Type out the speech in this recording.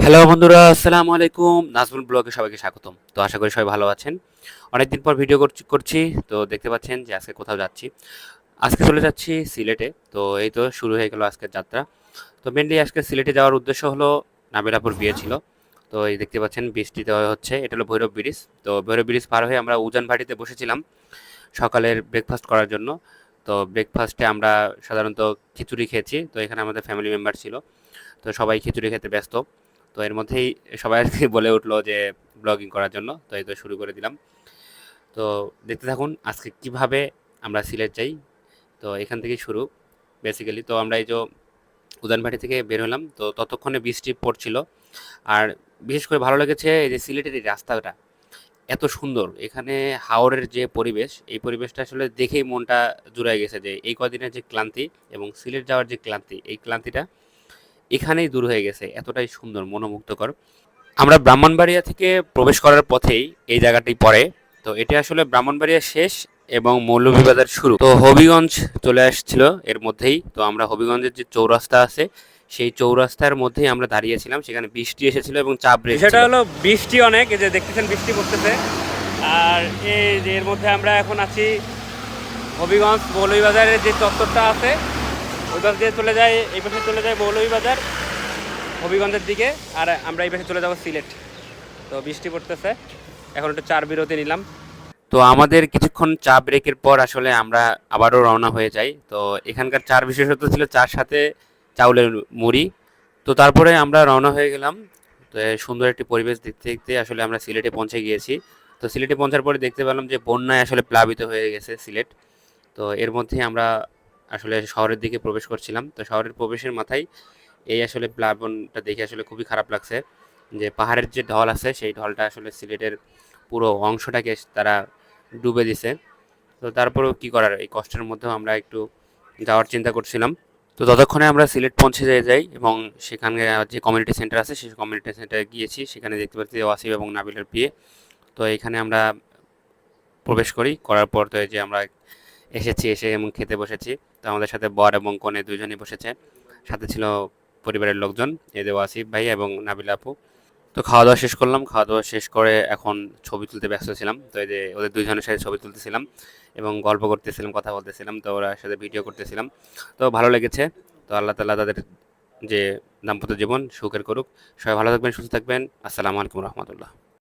Hello বন্ধুরা, আসসালামু আলাইকুম। নাজমুল ব্লগে সবাইকে স্বাগতম। তো আশা করি সবাই ভালো আছেন। অনেকদিন পর ভিডিও করছি। তো দেখতে পাচ্ছেন যে আজকে কোথাও যাচ্ছি। আজকে চলে যাচ্ছি সিলেটে। তো এই তো শুরু হয়ে গেল আজকের যাত্রা। তো মেনলি আজকে সিলেটে যাওয়ার উদ্দেশ্য হলো নাবিল আপুর বিয়ে ছিল। তো এই দেখতে পাচ্ছেন বৃষ্টিতে হচ্ছে। এটা হলো ভৈরব ব্রিজ। তো ভৈরব ব্রিজ পার হয়ে আমরা উজান ভাটিতে বসেছিলাম সকালের ব্রেকফাস্ট করার জন্য। তো ব্রেকফাস্টে আমরা সাধারণত খিচুড়ি খেয়েছি। তো এখানে আমাদের ফ্যামিলি মেম্বার ছিল। তো সবাই খিচুড়ি খেতে ব্যস্ত। তো এর মধ্যেই সবাই আর কি বলে উঠলো যে ব্লগিং করার জন্য। তো এই তো শুরু করে দিলাম। তো দেখতে থাকুন আজকে কিভাবে আমরা সিলেট যাই। তো এখান থেকেই শুরু বেসিক্যালি। তো আমরা এই যে উদানভাটি থেকে বের হলাম। তো ততক্ষণে বৃষ্টি পড়ছিল। আর বিশেষ করে ভালো লেগেছে এই যে সিলেটের এই রাস্তাটা এত সুন্দর। এখানে হাওরের যে পরিবেশ, এই পরিবেশটা আসলে দেখেই মনটা জুড়ায় গেছে যে এই কদিনের যে ক্লান্তি এবং সিলেট যাওয়ার যে ক্লান্তি, এই ক্লান্তিটা এখানেই দূর হয়ে গেছে। এতটাই সুন্দর, মনোমুগ্ধকর। আমরা ব্রাহ্মণবাড়িয়া থেকে প্রবেশ করার পথেই এই জায়গাটি পড়ে। তো এটা আসলে ব্রাহ্মণবাড়িয়া শেষ এবং মৌলভীবাজার শুরু। তো হবিগঞ্জ চলে আসছিল এর মধ্যেই। তো আমরা হবিগঞ্জের যে চৌরাস্তা আছে সেই চৌরাস্তার মধ্যেই আমরা দাঁড়িয়েছিলাম। সেখানে বৃষ্টি এসেছিল এবং চাপ ছিল। বিষয়টা হলো বৃষ্টি অনেক, এই যে দেখতেছেন বৃষ্টি পড়তেছে। আর এই যে এর মধ্যে আমরা এখন আছি হবিগঞ্জ মৌলভীবাজারের যে চত্বরটা আছে ওই পাশ দিয়ে চলে যায়, এই পাশে চলে যায় মৌলভীবাজার হবিগঞ্জের দিকে। আর আমরা এই পাশে চলে যাবো সিলেট। তো বৃষ্টি পড়তেছে, এখন একটু চার বিরতি নিলাম। তো আমাদের কিছুক্ষণ চা ব্রেকের পর আসলে আমরা আবারও রওনা হয়ে যাই। তো এখানকার চার বিশেষত ছিল চার সাথে চাউলের মুড়ি। তো তারপরে আমরা রওনা হয়ে গেলাম। তো সুন্দর একটি পরিবেশ দেখতে দেখতে আসলে আমরা সিলেটে পৌঁছে গিয়েছি। তো সিলেটে পৌঁছার পরে দেখতে পেলাম যে বন্যায় আসলে প্লাবিত হয়ে গেছে সিলেট। তো এর মধ্যেই আমরা আসলে শহরের দিকে প্রবেশ করছিলাম। তো শহরের প্রবেশের মাথায় এই আসলে প্লাবনটা দেখে আসলে খুবই খারাপ লাগছে যে পাহাড়ের যে ঢল আছে সেই ঢলটা আসলে সিলেটের পুরো অংশটাকে তারা ডুবে দিছে। তো তারপরেও কি করার, এই কষ্টের মধ্যেও আমরা একটু যাওয়ার চিন্তা করছিলাম। তো ততক্ষণে আমরা সিলেট পৌঁছে যাই এবং সেখানে যে কমিউনিটি সেন্টার আছে সেই কমিউনিটি সেন্টারে গিয়েছি। সেখানে দেখতে পাচ্ছি ওয়াসিফ এবং নাবিলের বিয়ে। তো এখানে আমরা প্রবেশ করার পর তো এই যে আমরা এসে এবং খেতে বসেছি। তো আমাদের সাথে বর এবং কনে দুইজনই বসেছে। সাথে ছিল পরিবারের লোকজন, এই যে ওয়াসিফ ভাই এবং নাবিলা আপু। তো খাওয়া দাওয়া শেষ করলাম। খাওয়া দাওয়া শেষ করে এখন ছবি তুলতে ব্যস্ত ছিলাম। তো এই যে ওদের দুইজনের সাথে ছবি তুলতেছিলাম এবং গল্প করতেছিলাম, কথা বলতেছিলাম। তো ওরা সাথে ভিডিও করতেছিলাম। তো ভালো লেগেছে। তো আল্লাহ তাআলা তাদের যে দাম্পত্য জীবন সুখের করুক। সবাই ভালো থাকবেন, সুস্থ থাকবেন। আসসালামু আলাইকুম রহমতুল্লাহ।